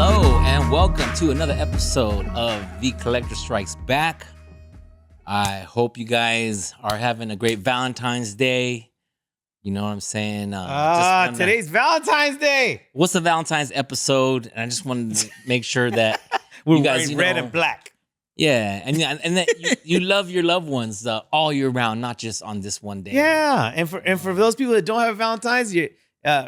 Hello and welcome to another episode of The Collector Strikes Back. I hope you guys are having a great Valentine's Day. You know what I'm saying? Today's Valentine's Day. What's the Valentine's episode? And I just wanted to make sure that We're you guys, wearing red and black. Yeah, and that you love your loved ones all year round, not just on this one day. Yeah, and for those people that don't have Valentine's,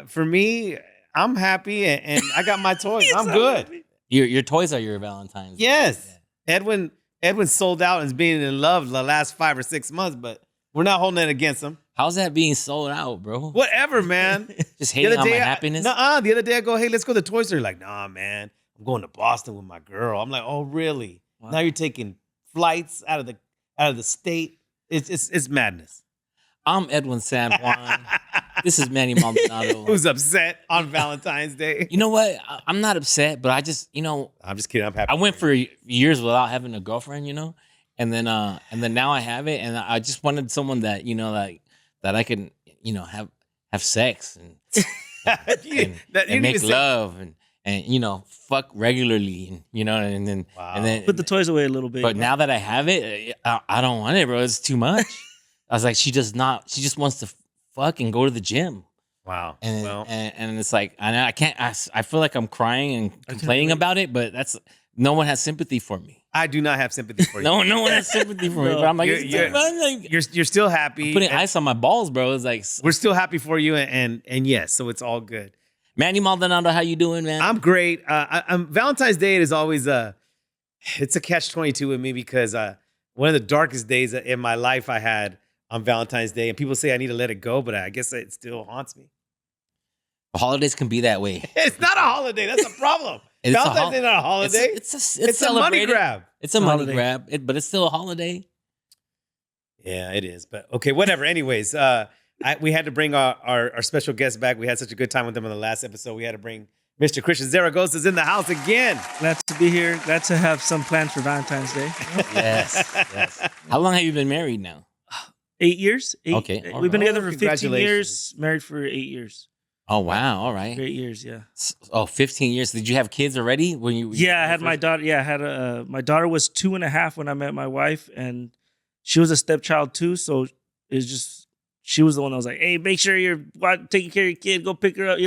for me, I'm happy and I got my toys. I'm good. Happy. Your toys are your Valentine's. Yes, yeah. Edwin sold out and is being in love the last 5 or 6 months, but we're not holding it against him. How's that being sold out, bro? Whatever, man. Just hating on my happiness? The other day I go, hey, let's go to the toy store. You're like, nah, man, I'm going to Boston with my girl. I'm like, oh, really? Wow. Now you're taking flights out of the state. It's madness. I'm Edwin San Juan. This is Manny Maldonado. Who's upset on Valentine's Day? You know what? I'm not upset, but I just, I'm just kidding. I'm happy. I went for years without having a girlfriend, and then now I have it, and I just wanted someone that that I can have sex and make love and fuck regularly and then put the toys away a little bit. But now that I have it, I don't want it, bro. It's too much. I was like, she just wants to fuck and go to the gym. Wow. And it's like, I can't. I feel like I'm crying and complaining about it, but no one has sympathy for me. I do not have sympathy for you. No one has sympathy for me. But I'm like, you're still happy. I'm putting ice on my balls, bro. It's like we're still happy for you, and yes, so it's all good. Manny Maldonado, how you doing, man? I'm great. Valentine's Day is always it's a catch-22 with me because one of the darkest days in my life I had on Valentine's Day, and people say I need to let it go, but I guess it still haunts me. Holidays can be that way. It's not a holiday. That's a problem. Valentine's Day is not a holiday. It's a money grab. It's a money grab, but it's still a holiday. Yeah, it is. But okay, whatever. Anyways, we had to bring our special guest back. We had such a good time with them on the last episode. We had to bring Mr. Christian Zaragoza's in the house again. Glad to be here. Glad to have some plans for Valentine's Day. Yes. How long have you been married now? 8 years. Okay. We've been together for 15 years, married for 8 years. Oh, wow. All right. 8 years, yeah. Oh, 15 years. Did you have kids already? I had my daughter. Yeah, I had my daughter was 2.5 when I met my wife, and she was a stepchild too. So it's just, she was the one that was like, hey, make sure you're taking care of your kid. Go pick her up.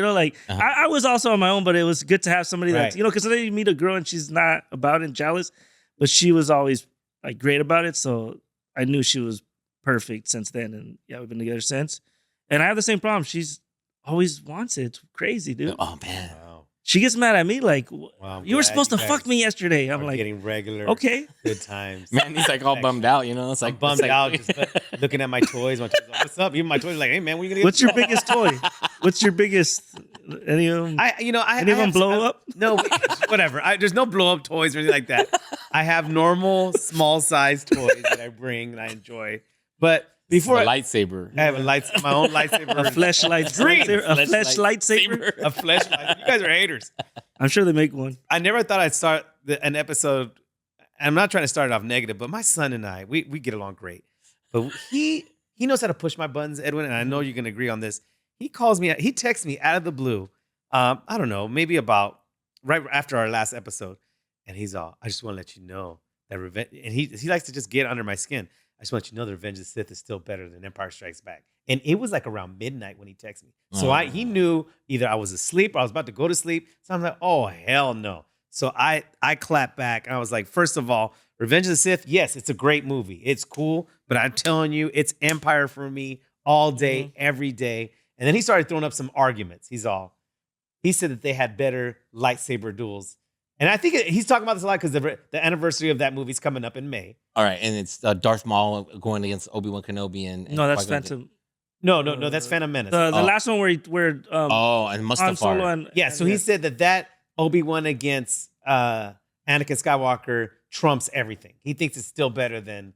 I was also on my own, but it was good to have somebody that's, because sometimes you meet a girl and she's not about it and jealous, but she was always like great about it. So I knew she was perfect since then, and yeah, we've been together since. And I have the same problem. She's always wants it. It's crazy, dude. Oh man, wow. She gets mad at me like, you were supposed to fuck me yesterday. I'm like, getting regular. Okay, good times. Man, he's like all bummed out. It's like I'm bummed out, just looking at my toys. My toys like, what's up? Even my toys like, hey man, what are you gonna get? What's your biggest toy? What's your biggest? Any of them? Any of them blow up? No, whatever. There's no blow up toys or anything like that. I have normal small size toys that I bring and I enjoy. But before a lightsaber, I have my own lightsaber, a flashlight, a flash lightsaber, a flashlight. You guys are haters. I'm sure they make one. I never thought I'd start an episode. I'm not trying to start it off negative, but my son and I, we get along great. But he knows how to push my buttons, Edwin, and I know you can agree on this. He calls me, he texts me out of the blue. I don't know, maybe about right after our last episode, and he's all, I just want to let you know that revenge. And he likes to just get under my skin. I just want you to know the Revenge of the Sith is still better than Empire Strikes Back. And it was like around midnight when he texted me. So he knew either I was asleep or I was about to go to sleep. So I'm like, oh, hell no. So I clapped back. And I was like, first of all, Revenge of the Sith, yes, it's a great movie. It's cool. But I'm telling you, it's Empire for me all day, every day. And then he started throwing up some arguments. He said that they had better lightsaber duels. And I think he's talking about this a lot because the anniversary of that movie's coming up in May. All right, and it's Darth Maul going against Obi-Wan Kenobi and no, that's Phantom. No, that's Phantom Menace. The last one where and Mustafar. So he said that Obi-Wan against Anakin Skywalker trumps everything. He thinks it's still better than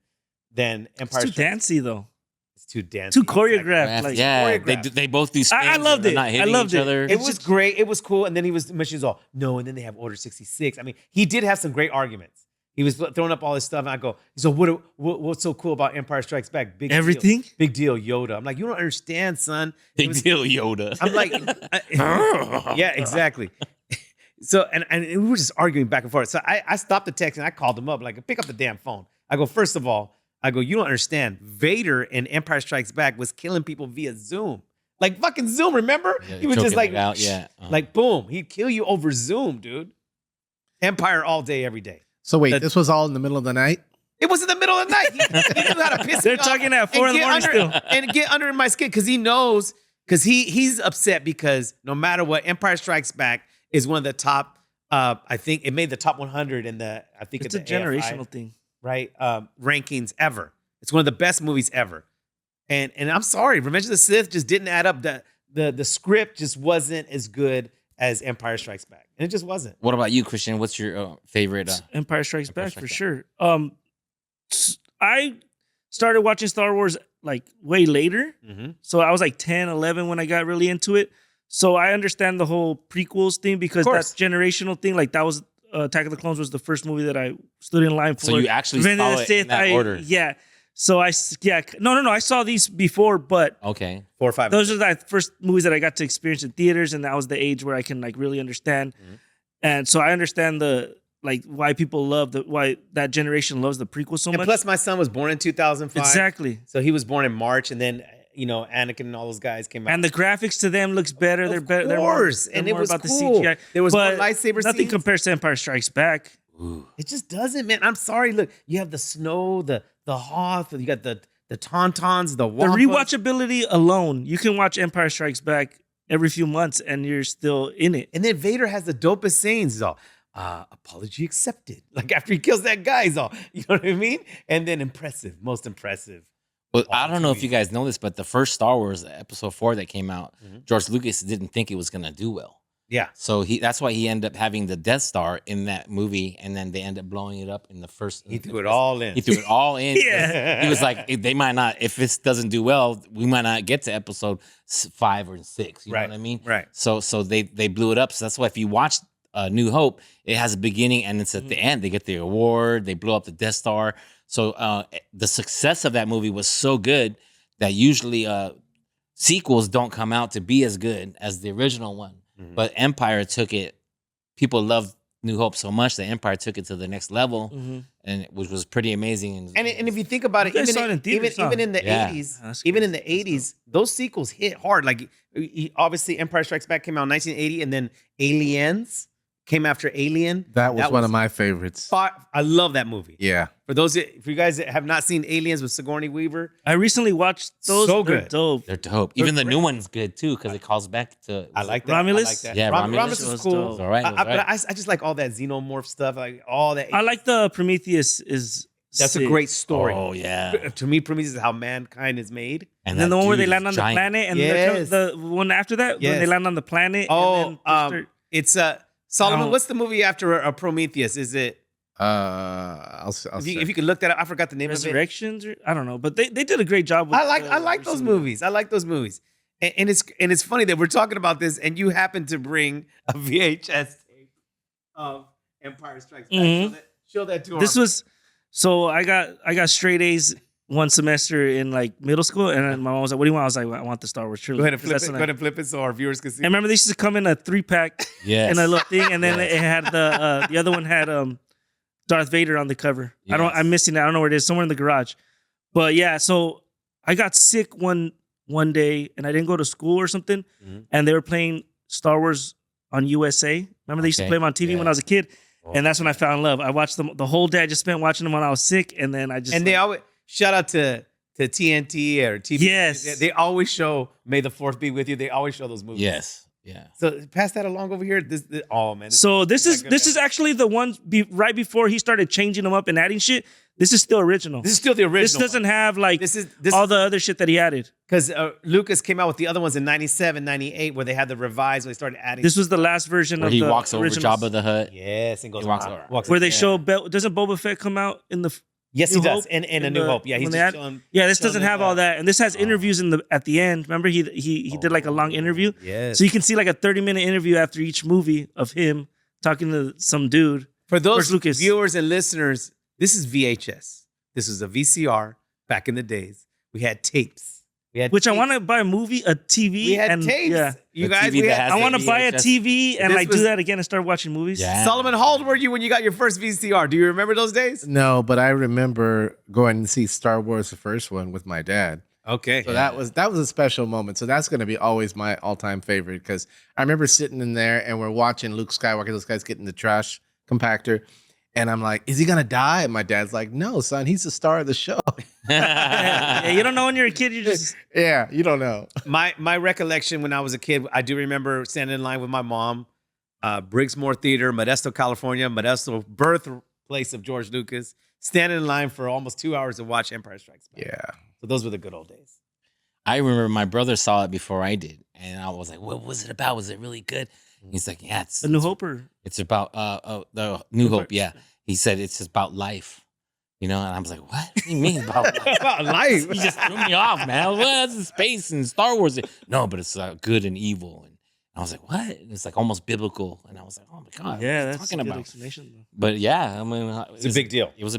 Empire. It's too dancey though. It's too dancey. Too choreographed. Like, yeah, they both do spins. I loved it. I loved it. It was great. It was cool. And then he was all, no, and then they have Order 66. I mean, he did have some great arguments. He was throwing up all this stuff, and I go, so what's so cool about Empire Strikes Back? Big Everything? Deal. Big deal, Yoda. I'm like, you don't understand, son. Big deal, Yoda. I'm like, yeah, exactly. So and we were just arguing back and forth. So I stopped the text and I called him up, like, pick up the damn phone. I go, first of all, you don't understand. Vader in Empire Strikes Back was killing people via Zoom. Like fucking Zoom, remember? Yeah, He was just like, out. like boom, he'd kill you over Zoom, dude. Empire all day, every day. So wait, this was all in the middle of the night? It was in the middle of the night. He knew how to piss They're me off talking at 4 in the morning still. and get under my skin because he knows, because he's upset because no matter what, Empire Strikes Back is one of the top. I think it made the top 100 in the. I think It's a the generational AFI, thing. right? Rankings ever. It's one of the best movies ever. And I'm sorry, Revenge of the Sith just didn't add up. The script just wasn't as good as Empire Strikes Back, and it just wasn't. What about you, Christian? What's your favorite? Empire Strikes Empire Back Strikes for Back. sure. I started watching Star Wars like way later. Mm-hmm. So I was like 10, 11 when I got really into it. So I understand the whole prequels thing because that's generational thing. Like that was Attack of the Clones was the first movie that I stood in line for. So you actually Revenge saw of the it Sith, in that order. Yeah. So no. I saw these before, but Okay. 4 or 5. those are the first movies that I got to experience in theaters, and that was the age where I can like really understand. Mm-hmm. And so I understand why people love why that generation loves the prequel so And much. plus, my son was born in 2005. Exactly. So he was born in March, and then Anakin and all those guys came out. And the graphics to them looks better. They're better. Of course, and it was about cool. the CGI. There was more But lightsaber nothing scenes. compares to Empire Strikes Back. It just doesn't, man. I'm sorry. Look, you have the snow, the Hoth, you got the Tauntauns, the The Wampas. rewatchability alone, you can watch Empire Strikes Back every few months and you're still in it. And then Vader has the dopest scenes. He's all, apology accepted. Like after he kills that guy, he's all, you know what I mean? And then most impressive. Well, I don't know if you guys know this, but the first Star Wars, Episode 4 that came out, George Lucas didn't think it was gonna do well. Yeah. So that's why he ended up having the Death Star in that movie, and then they ended up blowing it up in the first. He threw it all in. He threw it all in. Yeah. He was like, they might not. If this doesn't do well, we might not get to Episode 5 or 6. You know what I mean? Right. So they blew it up. So that's why if you watch New Hope, it has a beginning and it's at the end. They get the award. They blow up the Death Star. So the success of that movie was so good that usually sequels don't come out to be as good as the original one. But Empire took it. People loved New Hope so much that Empire took it to the next level, and which was pretty amazing. And if you think about it, You guys saw it in theaters, huh? even in the Yeah. 80s, That's even in the crazy. 80s, those sequels hit hard. Like obviously, Empire Strikes Back came out in 1980, and then Aliens came after Alien. That was one of my favorites. I love that movie. Yeah. For you guys that have not seen Aliens with Sigourney Weaver, I recently watched those. So They're good. dope. They're dope. Even the new one's good too because it calls back to. I like that. Romulus? I like that. Yeah, Romulus is was cool. dope. It was all right. It was But right. I just like all that xenomorph stuff, like all that. I like the Prometheus is That's sick. a great story. Oh yeah. To me, Prometheus is how mankind is made. And then that the one where they dude land is on the giant. planet, and Yes. the one after that, when Yes. they land on the planet. Oh, and then they start- it's Solomon. Oh. What's the movie after Prometheus? Is it? I'll If you could look that up, I forgot the name of it. Resurrections, or I don't know, but they did a great job. With I like those movies. I like those movies. And it's funny that we're talking about this, and you happen to bring a VHS tape of Empire Strikes Back. Mhm. Show that to This our- was so I got straight A's one semester in like middle school, and then my mom was like, "What do you want?" I was like, "I want the Star Wars trilogy." Go ahead and 'Cause flip that's it. when Go ahead and flip it so our viewers can see. I remember they used to come in a 3-pack Yes. in a little thing, and then it had the other one had Darth Vader on the cover. Yes. I'm missing it. I don't know where it is. Somewhere in the garage. But yeah, so I got sick one day, and I didn't go to school or something, and they were playing Star Wars on USA. Remember they used to Okay. play them on TV Yeah. when I was a kid, and that's when I found love. I watched them the whole day. I just spent watching them when I was sick, and then I just And they always shout out to TNT or TV. Yes. They always show "May the Fourth be with you." They always show those movies. Yes. Yeah. So pass that along over here. Oh man. So this is that good, man. actually the one right before he started changing them up and adding shit. This is still original. This is still the original. This doesn't have like This all the other shit that he added. because Lucas came out with the other ones in 97, 98, where they had the revised, where they started adding. This was the last version Where of he the walks over originals. Jabba the Hutt. yes, and goes He walks "Ah," over. walks Where they yeah. show doesn't Boba Fett come out in the Yes, he New does, Hope and A in New the- Hope. Yeah, he's when they just add- showing. Yeah, this showing doesn't them have all that, and this has Oh. interviews at the end. Remember he did like a long interview, Yes. so you can see like a 30-minute interview after each movie of him talking to some dude. For those George Lucas. viewers and listeners, this is VHS. This was a VCR back in the days. We had tapes. We had Which I tapes. want to buy a movie, a TV. We had and, tapes. Yeah. You The guys, TV we that had. has I the want to buy a VHS. TV and This like was- do that again and start watching movies. Yeah. Solomon, how old were you when you got your first VCR? Do you remember those days? No, but I remember going to see Star Wars, the first one, with my dad. Okay. So that was a special moment. So that's going to be always my all-time favorite because I remember sitting in there and we're watching Luke Skywalker. Those guys getting the trash compactor, and I'm like, "Is he gonna die?" And my dad's like, "No, son, he's the star of the show." Yeah, you don't know when you're a kid. You just Yeah, you don't know. My recollection when I was a kid, I do remember standing in line with my mom, Briggsmore Theater, Modesto, California, Modesto, birthplace of George Lucas, standing in line for almost 2 hours to watch Empire Strikes Back. Yeah. So those were the good old days. I remember my brother saw it before I did, and I was like, "What was it about? Was it really good?" And he's like, "Yeah, a New Hope it's about the New Hope." Yeah, he said it's just about life, and I was like, "What do you mean about life?" About life. He just threw me off, man. Well, it's space and Star Wars. No, but it's good and evil, and I was like, "What?" And it's like almost biblical, and I was like, "Oh my god, Yeah, what are you that's a talking good about?" explanation. Though. But yeah, I mean, It's a big deal. It was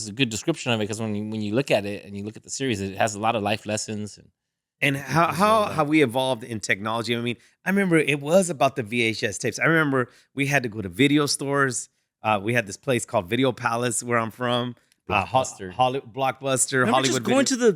a good description of it because when you look at it and you look at the series, it has a lot of life lessons. And how have we evolved in technology? I mean, I remember it was about the VHS tapes. I remember we had to go to video stores. We had this place called Video Palace where I'm from. Blockbuster. Blockbuster, Remember Hollywood just going Video.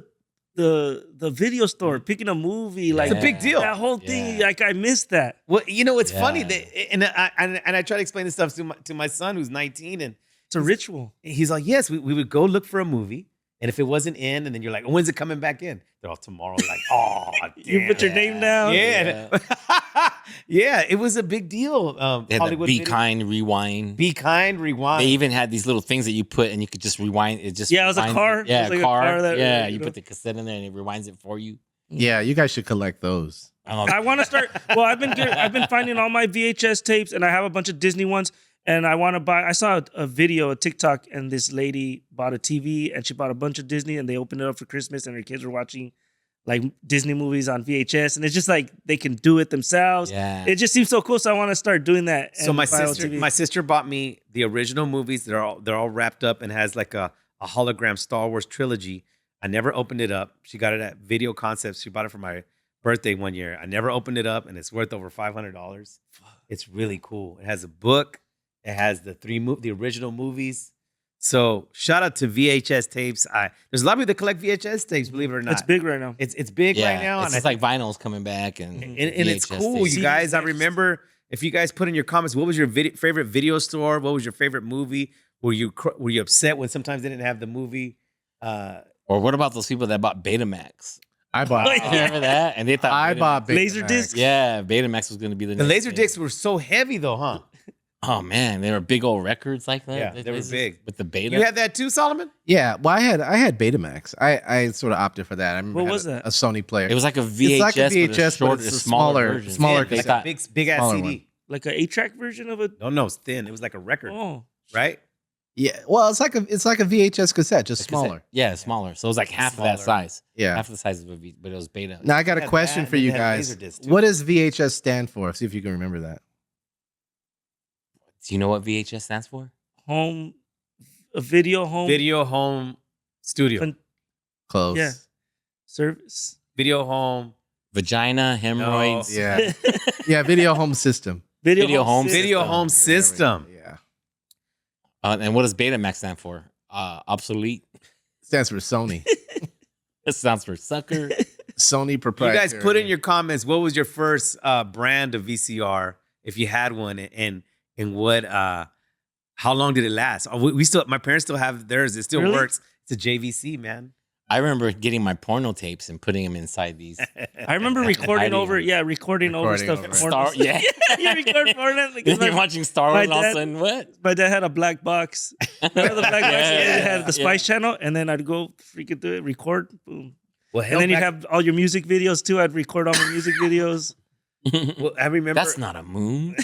to the video store, picking a movie, like It's a big deal. that whole thing. Yeah. Like I missed that. Well, it's funny Yeah. that, and I try to explain this stuff to my son who's 19, and It's a ritual. he's like, yes, we would go look for a movie, and if it wasn't in, and then you're like, when's it coming back in? They're all tomorrow. Like, oh, You put your Yeah. name down. yeah, yeah. It was a big deal. They had Hollywood the Be Video- Kind, Rewind. Be kind, rewind. They even had these little things that you put and you could just rewind. It just Yeah, it was a rewinds car. it. Yeah, It was like a car. car that- yeah, you you know. put the cassette in there and it rewinds it for you. Yeah, you guys should collect those. I want to start. Well, I've been finding all my VHS tapes, and I have a bunch of Disney ones. And I want to buy. I saw a video, a TikTok, and this lady bought a TV, and she bought a bunch of Disney, and they opened it up for Christmas, and her kids were watching like Disney movies on VHS, and it's just like they can do it themselves. Yeah. It just seems so cool, so I want to start doing that. So and my buy a sister, TV. my sister bought me the original movies. They're all wrapped up and has like a hologram Star Wars trilogy. I never opened it up. She got it at Video Concepts. She bought it for my birthday one year. I never opened it up, and it's worth over $500. It's really cool. It has a book. It has the the original movies. So shout out to VHS tapes. There's a lot of people that collect VHS tapes, believe it or not. It's big right now. It's big Yeah, right now. it's And just like vinyl's coming back and it's VHS cool, tapes. you guys. I remember if you guys put in your comments, what was your favorite video store? What was your favorite movie? Were you upset when sometimes they didn't have the movie? Or what about those people that bought Betamax? I bought. Oh, yeah. Remember that? And they thought I bought Laser Betamax. disc? Yeah, Betamax was going to be the The next laser thing. discs were so heavy though, huh? Oh man, they were big old records like that. Yeah, they were big. with the beta. You had that too, Solomon? Yeah, well, I had Betamax. I sort of opted for that. I remember What I had was that? a Sony player. It was like a VHS, It's like a but VHS, but shorter, it's a smaller smaller- version. smaller They Like thought- a big ass Smaller CD. one. Like an 8-track version of it. No, it's thin. It was like a record, Oh, right? Yeah, well, it's like a VHS cassette, just the cassette- smaller. Yeah, smaller. So it was like half of Smaller. that size. Yeah. Half the size of a V, but it was beta. Now I got a Had question that, for and you they had guys. Laserdisc, too. What does VHS stand for? See if you can remember that. Do you know what VHS stands for? home, a video home Video home studio. Con- Close. Yeah. service. Video home. Vagina, hemorrhoids. Yeah. Yeah. Video home system. Video home system. Video home system. Yeah. And what does Betamax stand for? Obsolete. Stands for Sony. It stands for sucker. Sony You proprietary. guys put in your comments, what was your first brand of VCR, if you had one, and what how long did it last? We still, my parents still have theirs. It still Really? works. It's a JVC, man. I remember getting my porno tapes and putting them inside these. I remember recording Hiding over, them. recording over Recording stuff. over. Star, yeah. you record porno. Like, You're watching Star Wars, and all of a dad- sudden, what? My dad had a black box. Remember the black box? Yeah, And it yeah, had the Spice Channel, and then I'd go freaking do it, record, boom. Well, And then you'd have all your music videos too. I'd record all my music videos. well, I remember. That's not a moon.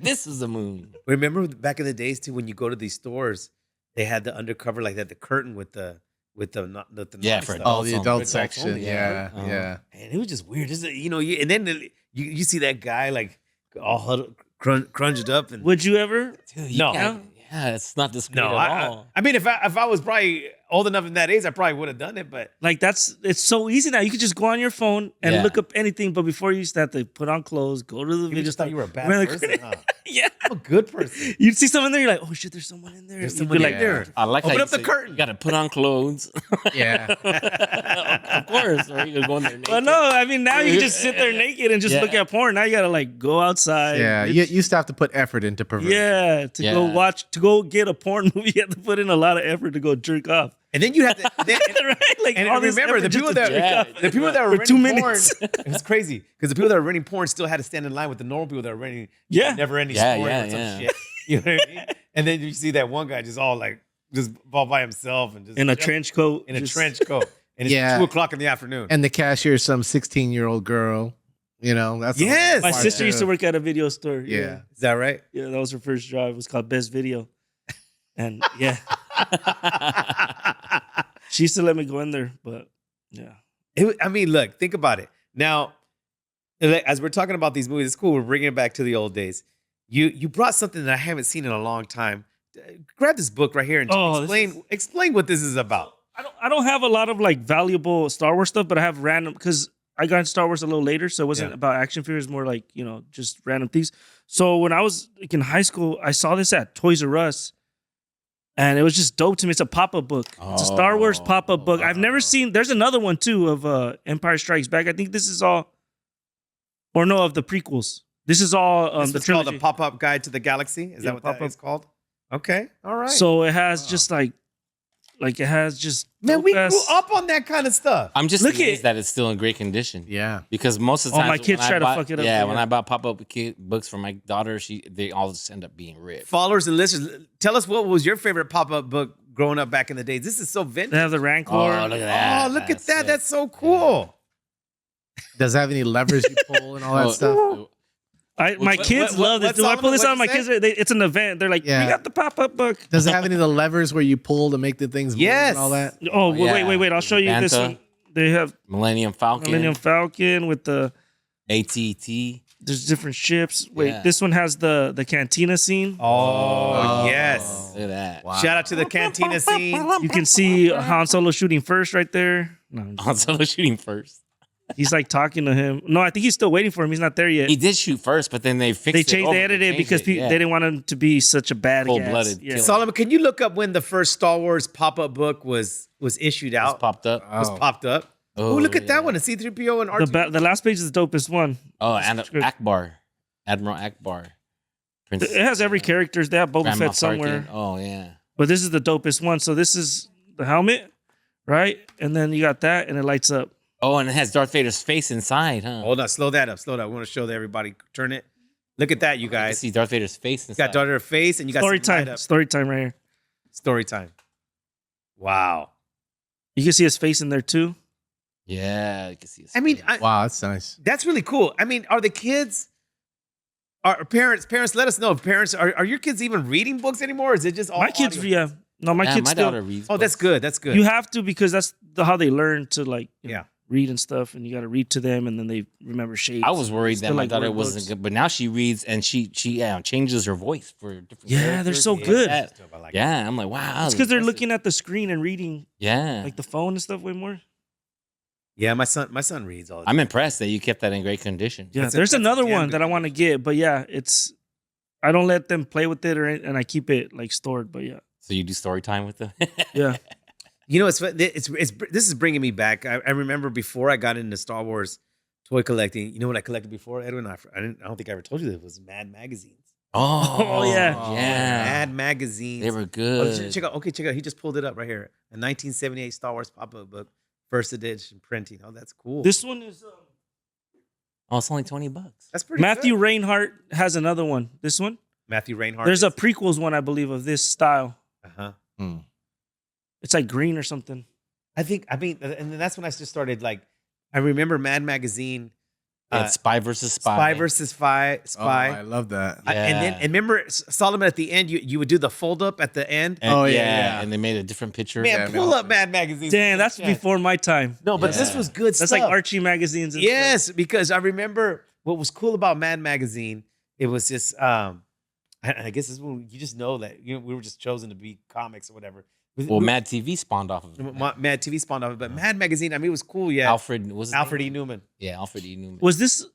This is a moon. Remember back in the days too, when you go to these stores, they had the undercover like that, the curtain with the Yeah, naughty for stuff. Oh, the Adults adult only. section. only, Yeah. yeah. Yeah. And it was just weird. Just, and then you see that guy like all huddled, crunched up, and Would you ever? Dude, you No. can't- Yeah, it's not discreet no, at all. I mean, if I was probably old enough in that age, I probably would have done it. But Like it's so easy now. You could just go on your phone and Yeah. look up anything. But before you used to have to put on clothes, go to the you video just thought store. you were a bad Really person. Huh? Yeah. I'm a good person. You'd see someone there, you're like, oh shit, there's someone in there. There's You'd someone be in like, there. I like Open how up the you curtain. You got to put on clothes. Yeah. Of course, or you go in there naked. well, no, I mean now you just sit there naked and just Yeah. look at porn. Now you gotta like go outside. Yeah. You used to have to put effort into perversion. Yeah, Yeah. to go get a porn movie, you have to put in a lot of effort to go jerk off. And then you have to. Right? Like And all this remember, effort the just people to that jerk off. the people that were For 2 renting porn, minutes. it was crazy because the people that were renting porn still had to stand in line with the normal people that were renting. Yeah. never ending Yeah, story yeah, or some yeah. shit. You know what I mean? And then you see that one guy just all like just all by himself and just in a trench coat. in a just- trench coat, and it's Yeah. 2:00 in the afternoon. And the cashier is some 16-year-old girl. You know, that's a Yes! My part sister too. used to work at a video store. Yeah. Is that right? Yeah, that was her first job. It was called Best Video. And yeah, she used to let me go in there, but yeah. I mean, look, think about it. Now, as we're talking about these movies, it's cool. We're bringing it back to the old days. You brought something that I haven't seen in a long time. Grab this book right here and Oh, this explain what this is about. I don't have a lot of like valuable Star Wars stuff, but I have random because I got into Star Wars a little later, so it wasn't Yeah. about action figures, more like, you know, just random things. So when I was like in high school, I saw this at Toys R Us. And it was just dope to me. It's a pop-up book. It's a Star Wars pop-up book. I've never seen. There's another one too of Empire Strikes Back. I think this is all, or no, of the prequels. This is all This the is called trilogy. a pop-up guide to the galaxy. Is Yeah, that what that pop-up. is called? Okay, all right. So it has just like it has just man, we grew dope-ass- up on that kind of stuff. I'm just Look amazed at- that it's still in great condition. Yeah. Because most of the Oh, time, my kids try to fuck it up, Yeah, yeah. when I buy pop-up books for my daughter, they all just end up being ripped. Followers and listeners, tell us what was your favorite pop-up book growing up back in the days. This is so They vintage. have the Rancor. Oh, look at that. Oh, look at that. sick. That's so cool. Does it have any levers you pull and all that Oh, stuff? My kids love this. what Do I pull this Solomon, out? My what'd you kids, it's an event. They're like, Yeah. we got the pop-up book. Does it have any of the levers where you pull to make the things move Yes. and all that? Oh, yeah. wait. I'll show you this Bantha. one. They have Millennium Falcon, Millennium Falcon with the. ATT. There's different ships. Wait, Yeah. this one has the cantina scene. Oh, yes. Look at that. Wow. Shout out to the cantina scene. You can see Han Solo shooting first right there. No, Han Solo shooting first. he's like talking to him. No, I think he's still waiting for him. He's not there yet. He did shoot first, but then they fixed They it. changed, over. they edited it changed because yeah. they didn't want him to be such a bad Full-blooded Yeah. killer. Solomon, can you look up when the first Star Wars pop-up book was issued It's out? popped up. Was Oh. popped up? Oh, look at that one. A C-3PO and R2. The last page is the dopest one. Oh, and Akbar, Admiral Akbar. Prince It has every character. They have Boba Grand Fett Moff somewhere. Tarkin. Oh yeah. But this is the dopest one. So this is the helmet, right? And then you got that, and it lights up. Oh, and it has Darth Vader's face inside, huh? Hold on. Slow that up. Slow that. I want to show that everybody. Turn it. Look at that, you You can guys. see Darth Vader's face You inside. got daughter face and you got Story some light time. up. Story time right here. Story time. Wow. You can see his face in there too. Yeah, you can see. His I mean, face. Wow, that's nice. that's really cool. I mean, are the kids, are parents, let us know if parents, are your kids even reading books anymore? Or is it just all My kids, audio? yeah. No, my Yeah, kids my still. daughter reads. Oh, that's books. good. That's good. You have to because that's how they learn to like Yeah. read and stuff, and you got to read to them, and then they remember shapes. I was worried that Still my like daughter word wasn't books. good, but now she reads and she changes her voice for different. Yeah, they're characters so and good. that. I like Yeah, I'm like, wow. It's because they're impressive. looking at the screen and reading Yeah, like the phone and stuff way more. Yeah, my son reads all the time. I'm impressed that you kept that in great condition. Yeah, That's a- there's that's a another damn one good that I want to get, but yeah, I don't let them play with it and I keep it like stored. But yeah, So you do story time with them? yeah. You know, it's this is bringing me back. I remember before I got into Star Wars toy collecting. You know what I collected before, Edwin? I don't think I ever told you that. It was Mad magazines. Oh, yeah. yeah. Mad magazines. They were Oh, good. check out. Okay, check out. He just pulled it up right here. A 1978 Star Wars pop-up book, first edition printing. Oh, that's cool. This one is Oh, it's only $20. That's pretty. Matthew good. Reinhardt has another one. This one. Matthew Reinhardt. There's a prequels one I believe of this style. Uh-huh. It's like green or something. I mean, and then that's when I just started like. I remember Mad Magazine. It's Spy versus Spy. Spy versus Spy. Oh, I love that. Yeah. And remember Solomon at the end. You would do the fold up at the end. And, Oh, yeah. And they made a different picture. Man, Yeah, pull man. up Mad Magazine. Damn, that's Yeah. before my time. No, but this Yeah. was good That's stuff. like Archie magazines. And Yes, because I remember what was cool about Mad Magazine. It was just, I guess this is when you just know that we were just chosen to be comics or whatever. Well, Mad TV spawned off of it. Mad TV spawned off of it, but Mad Magazine, I mean, it was cool. Yeah, Alfred was his Alfred name? E. Newman. Yeah, Alfred E. Newman. Was this?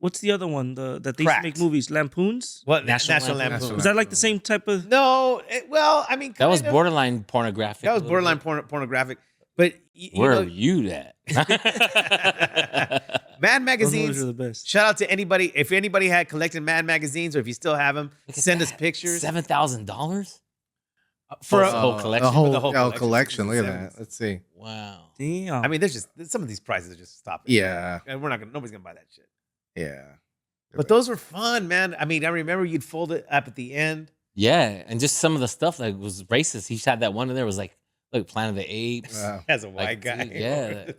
What's the other one? That they used to Cracked. make movies, Lampoons. What National National Lampoon. Lampoon? Was that like the same type of? No, well, I mean, That was kind of. borderline pornographic. That was a little borderline bit. pornographic. But Where know, are you at? Mad Those Magazines. movies are the best. Shout out to anybody. If anybody had collected Mad Magazines, or if you still have them, send us pictures. $7,000 For a a- whole collection. The whole collection. collection. Look at Seven. that. Let's see. Wow. Damn. I mean, there's just some of these prices are just stopping. Yeah. And nobody's gonna buy that shit. Yeah. But those were fun, man. I mean, I remember you'd fold it up at the end. Yeah, and just some of the stuff that was racist. He had that one in there was like Planet of the Apes. Wow. As a white Like, guy. dude, yeah.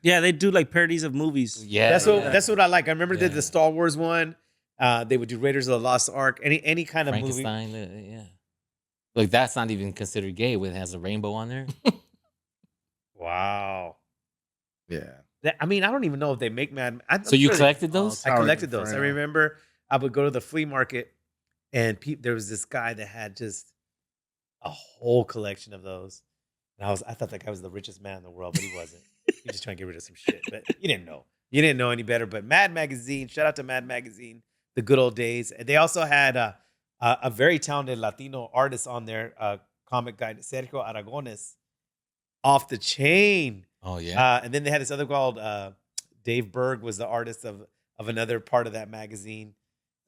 Yeah, they do like parodies of movies. Yeah, That's what I like. I remember they did Yeah. the Star Wars one. They would do Raiders of the Lost Ark. Any kind of movie. Frankenstein. Yeah, like that's not even considered gay when it has a rainbow on there. Wow. Yeah. I mean, I don't even know if they make Mad. So you sure they- collected those? I collected those. I Inferno. remember I would go to the flea market, and there was this guy that had just a whole collection of those. And I thought that guy was the richest man in the world, but he wasn't. He was just trying to get rid of some shit. But you didn't know. You didn't know any better. But Mad Magazine, shout out to Mad Magazine, the good old days. And they also had a very talented Latino artist on there, comic guy, Sergio Aragones, off the chain. Oh yeah. And then they had this other called Dave Berg was the artist of another part of that magazine.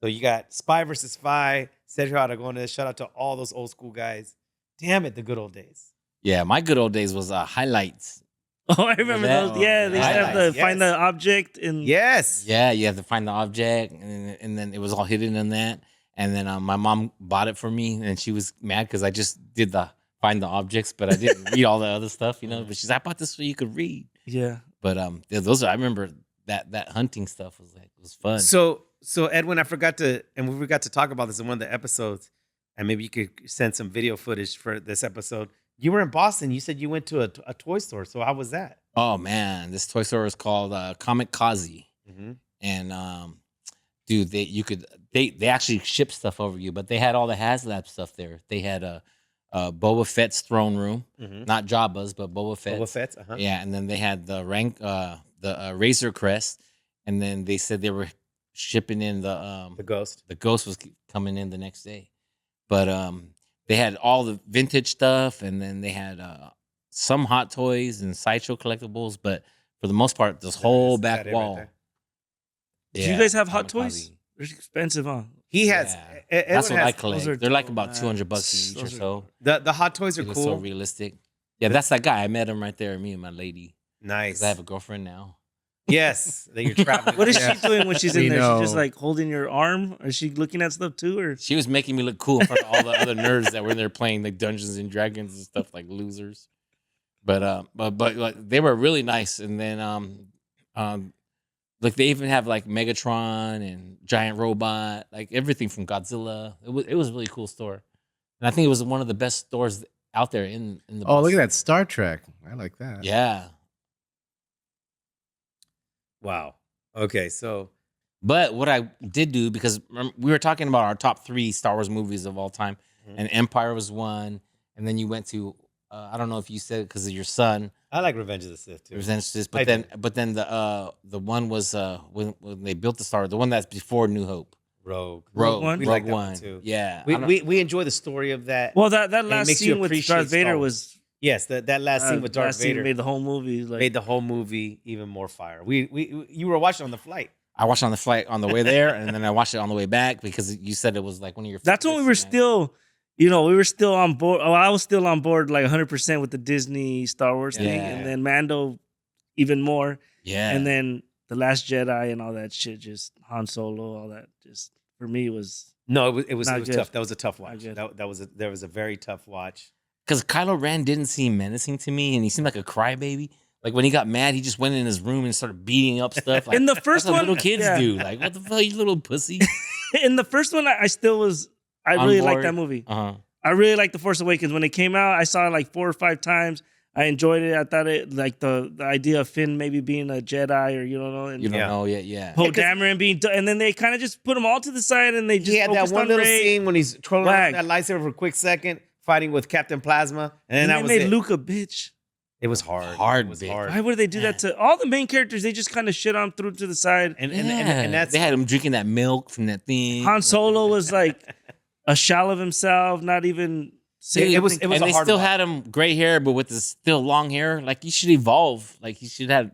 So you got Spy versus Spy, Sergio Aragones. Shout out to all those old school guys. Damn it, the good old days. Yeah, my good old days was highlights. Oh, I remember that? those. Yeah, they used to have Highlights, to find yes. the object and Yes. Yeah, you have to find the object, and then it was all hidden in that. And then my mom bought it for me, and she was mad because I just did the find the objects, but I didn't read all the other stuff, you know. But she's, I bought this so you could read. yeah. But yeah, those are, I remember that hunting stuff was fun. So Edwin, I forgot to, and we forgot to talk about this in one of the episodes, and maybe you could send some video footage for this episode. You were in Boston. You said you went to a toy store. So how was that? Oh man, this toy store is called Comic Kazi, and dude, they actually ship stuff over you, but they had all the HasLab stuff there. They had Boba Fett's throne room, not Jabba's, but Boba Fett's. Boba Fett's, uh-huh. Yeah, and then they had the Razor Crest, and then they said they were shipping in The Ghost. the Ghost was coming in the next day, but they had all the vintage stuff, and then they had some Hot Toys and Sideshow collectibles, but for the most part, this whole Is back that it right wall. there? Do you guys have Hot Kamikaze. Toys? They're expensive, huh? He has. Yeah. Edwin That's what I has- collect. those are They're like dope, about man. $200 each or Those are so. The Hot Toys are It was so cool. realistic. Yeah, that's that guy. I met him right there. Me and my lady. Nice. 'Cause I have a girlfriend now. Yes. That you're traveling. What is Yeah. she doing when she's in We there? know. She's just like holding your arm? Or is she looking at stuff too? Or She was making me look cool in front of all the other nerds that were in there playing like Dungeons and Dragons and stuff like losers. But like, they were really nice. And then like they even have like Megatron and Giant Robot, like everything from Godzilla. It was a really cool store, and I think it was one of the best stores out there in the. Oh, look at that Star Trek. I like that. Yeah, Wow. Okay. So but what I did do, because we were talking about our top 3 Star Wars movies of all time, and Empire was one, and then you went to I don't know if you said it because of your son. I like Revenge of the Sith too. But I then do. but then the one was when they built the Star, the one that's before New Hope. Rogue. One? We Rogue like that One one too. Yeah, We enjoy the story of that. well, that it last makes you scene with appreciate Darth Vader Star was Yes, that last scene with Darth last scene Vader made the whole movie like made the whole movie even more fire. You were watching on the flight. I watched it on the flight on the way there, and then I watched it on the way back because you said it was like one of your. That's when we were favorites, man. still, we were still on board. Oh, I was still on board like 100% with the Disney Star Wars thing, Yeah. and then Mando even more, Yeah, and then The Last Jedi and all that shit. Just Han Solo, all that. Just for me was No, it was Not good. tough. That was a tough Not watch. good. There was a very tough watch. because Kylo Ren didn't seem menacing to me, and he seemed like a crybaby. Like when he got mad, he just went in his room and started beating up stuff. Like, in the first that's what one. little kids yeah. do. Like, what the fuck, you little pussy? In the first one, I still was. I On really liked board. that movie. Uh-huh. I really liked The Force Awakens. When it came out, I saw it like 4 or 5 times. I enjoyed it. I thought it like the idea of Finn maybe being a Jedi or and You don't Yeah. know yet, yeah. Poe Dameron being, and then they kind of just put them all to the side and they just He had that focused one on little Rey. scene when he's twirling around Wag. that lightsaber for a quick second. fighting with Captain Plasma, and then And that they was made it. Luke a bitch. It was hard. Hard It was bitch. hard. Why would they do that to all the main characters? They just kind of shit on through to the side. And that's they had him drinking that milk from that thing. Han Solo was like a shell of himself, not even. It was and a they hard still watch. had him gray hair, but with the still long hair. Like he should evolve. Like he should have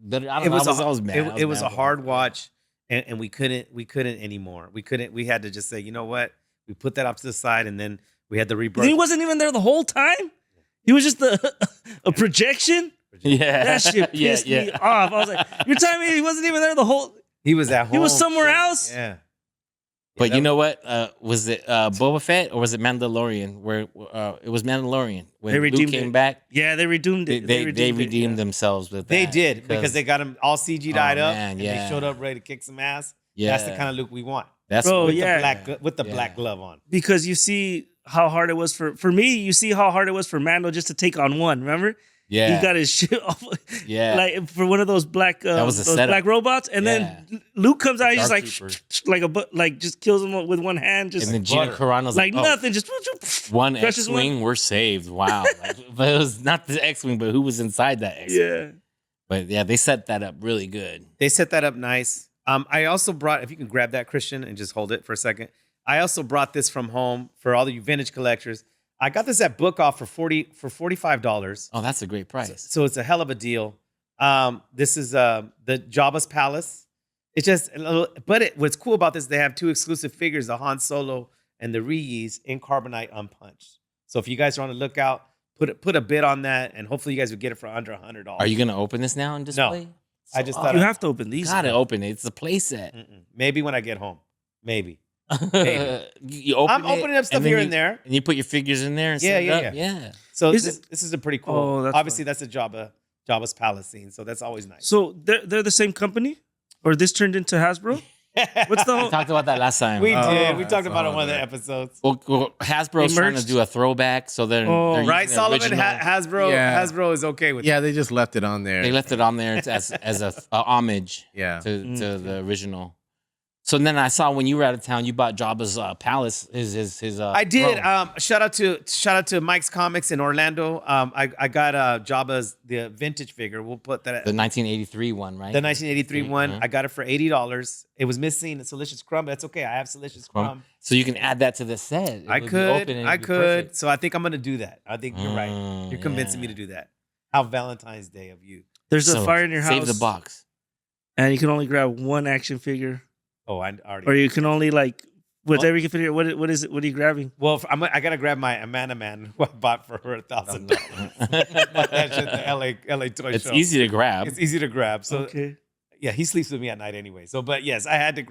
better. I don't know. I was mad. It was mad a with hard him. watch, and we couldn't anymore. We had to just say, you know what? We put that up to the side, and then we had the rebirth. He wasn't even there the whole time. He was just a projection. Yeah, That shit pissed me off. I was like, "You're telling me he wasn't even there the whole? He was at home. He was somewhere else." Yeah. But you know what? Was it Boba Fett or was it Mandalorian? Where it was Mandalorian when They Luke redeemed came it. back. Yeah, they redeemed it. They it, redeemed yeah. themselves with that. They did because they got him all CG'd up, man, and yeah. they showed up ready to kick some ass. Yeah. That's the kind of Luke we want. That's Bro, with yeah. the Yeah. black glove on. Because you see how hard it was for me. You see how hard it was for Mando just to take on one. Remember? yeah. He got his shit off. Yeah. Like for one of those black That was a those setup. black robots, and then Luke comes out, he's Dark just Trooper. like just kills him with one hand, just and then Gina butter. Carano's like oh, nothing, just one crushes X-wing, we're saved. Wow. Like, but it was not the X-wing, but who was inside that X-wing? Yeah. But yeah, they set that up really good. They set that up nice. I also brought, if you can grab that, Christian, and just hold it for a second. I also brought this from home for all of you vintage collectors. I got this at Book Off for $45. Oh, that's a great price. So it's a hell of a deal. This is the Jabba's Palace. It's just, what's cool about this, they have two exclusive figures, the Han Solo and the Ryis in carbonite unpunched. So if you guys are on the lookout, put a bid on that, and hopefully you guys would get it for under $100. Are you gonna open this now and display? I just thought You have to open these. Gotta open it. It's a playset. maybe when I get home. Maybe. You open I'm opening up stuff and then here you- and there. and you put your figures in there. And Yeah, set it yeah, up. yeah. yeah. So Is this is a pretty cool. Oh, that's Obviously, fun. that's a Jabba's Palace scene. So that's always nice. So they're the same company, or this turned into Hasbro? What's the We whole? talked about that last time. We Oh, did. We that's talked about it all on one of the right. episodes. Well, Hasbro's They trying to merged? do a throwback, so they're Oh. Right, using the Solomon? original. Hasbro. Yeah. Hasbro is okay with Yeah, they just left it on there. They left it on there as a homage Yeah. to the original. So then I saw when you were out of town, you bought Jabba's palace. His I did. throne. Shout out to Mike's Comics in Orlando. I got Jabba's the vintage figure. We'll put that. the 1983 one, right? The 1983 one. Uh-huh. I got it for $80. It was missing a Silicious Crumb. That's okay. I have Silicious Crumb. So you can add that to the set. It I would be could. open and I it'd be could. perfect. So I think I'm gonna do that. I think you're right. You're convincing me to do that. How Valentine's Day of you. There's a So, fire in your house, Save the box. and you can only grab one action figure, Oh, I already. or you can only like with Well- every figure. What is it? What are you grabbing? Well, I gotta grab my Amanda Man who I bought for her $1,000. That shit, the LA toy It's show. easy to grab. It's easy to grab. So Okay. yeah, he sleeps with me at night anyway. So, but yes, I gotta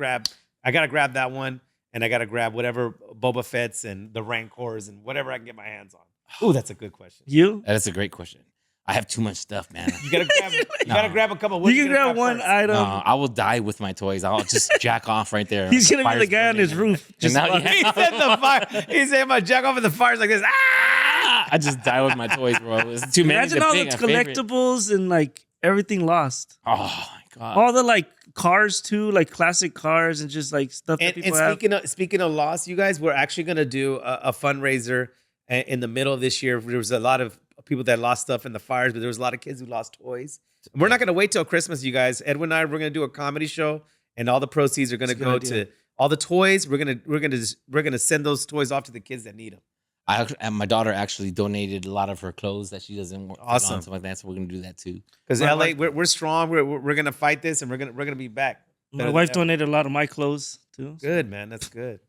grab that one, and I gotta grab whatever Boba Fett's and the Rancors and whatever I can get my hands on. Oh, that's a good question. You? That is a great question. I have too much stuff, man. You gotta grab. You No. gotta grab a couple. What You are can gonna grab one first? item. No, I will die with my toys. I'll just jack off right there. He's gonna be Fire's the guy on burning his and- roof. and Just now- walk- yeah. He said the fire. He said my jack off in the fires like this. Ah! I just die with my toys, bro. It's too many Imagine to all pick. the My favorite. collectibles and like everything lost. Oh my god. All the like cars too, like classic cars and just like stuff that And people have. speaking of loss, you guys, we're actually gonna do a fundraiser in the middle of this year. There was a lot of people that lost stuff in the fires, but there was a lot of kids who lost toys. We're not gonna wait till Christmas, you guys. Edwin and I, we're gonna do a comedy show, and all the proceeds are gonna That's a go good idea. to all the toys. We're gonna send those toys off to the kids that need them. And my daughter actually donated a lot of her clothes that she doesn't wear. Awesome. Something like that. So we're gonna do that too. Because My LA, wife- we're strong. We're gonna fight this, and we're gonna be back. My Better wife than ever. donated a lot of my clothes too. Good man, that's good.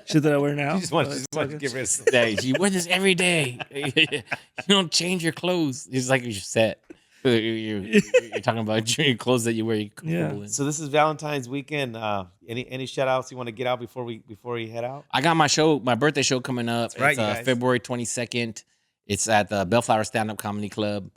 Shit that I wear now. You just want but to it's all good. get rid of. Hey, you wear this every day. You don't change your clothes. It's like you're set. You're talking about your clothes that you wear. Yeah. So this is Valentine's weekend. Any shout outs you want to get out before we head out? I got my birthday show coming up. That's right, It's you guys. February 22nd. It's at the Bellflower Stand Up Comedy Club.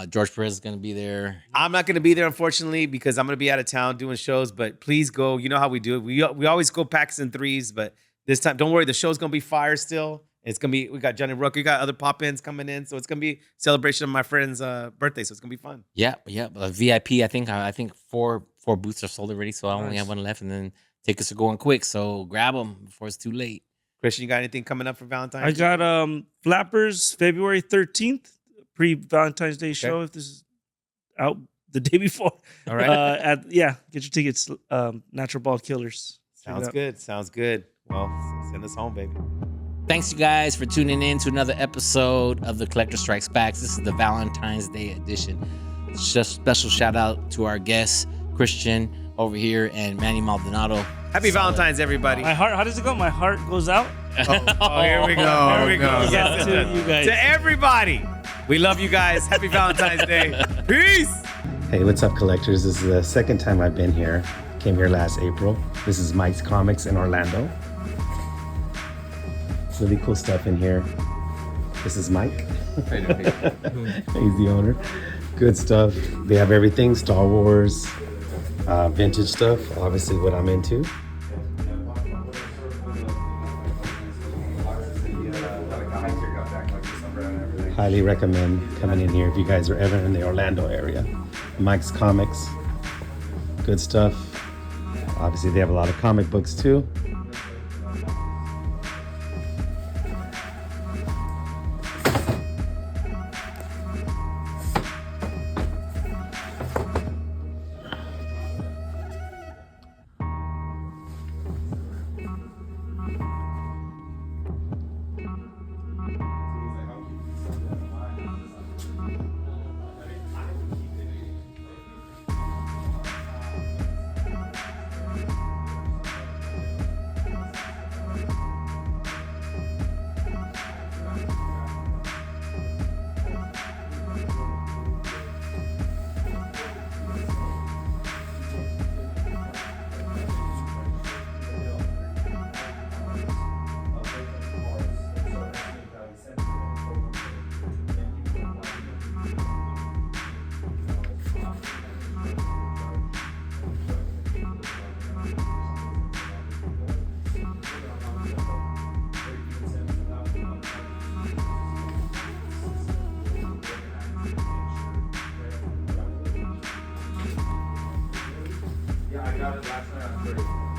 George Perez is going to be there. I'm not going to be there, unfortunately, because I'm going to be out of town doing shows. But please go. You know how we do it. We always go packs and threes, but this time, don't worry. The show's going to be fire still. It's going to be. We got Johnny Rook. We got other pop-ins coming in, so it's going to be celebration of my friend's birthday. So it's going to be fun. Yeah. VIP. I think four booths are sold already, so I only Nice. have one left, and then tickets are going quick. So grab them before it's too late. Christian, you got anything coming up for Valentine's? I got Flappers February 13th, pre-Valentine's Day show. If this is out the day before. All right. Get your tickets. Natural Ball Killers. Check it out. Sounds good. Well, send us home, baby. Thanks, you guys, for tuning in to another episode of The Collector Strikes Back. This is the Valentine's Day edition. Just special shout out to our guests, Christian over here and Manny Maldonado. Happy Valentine's, everybody. My heart. How does it go? My heart goes out. Oh, here we go. No, Here we go. no. Goes out to you guys. To everybody. We love you guys. Happy Valentine's Day. Peace. Hey, what's up, collectors? This is the second time I've been here. Came here last April. This is Mike's Comics in Orlando. Really cool stuff in here. This is Mike. He's the owner. Good stuff. They have everything, Star Wars, vintage stuff, obviously what I'm into. Highly recommend coming in here if you guys are ever in the Orlando area. Mike's Comics, good stuff. Obviously they have a lot of comic books too. Yeah, I got it last night on 30.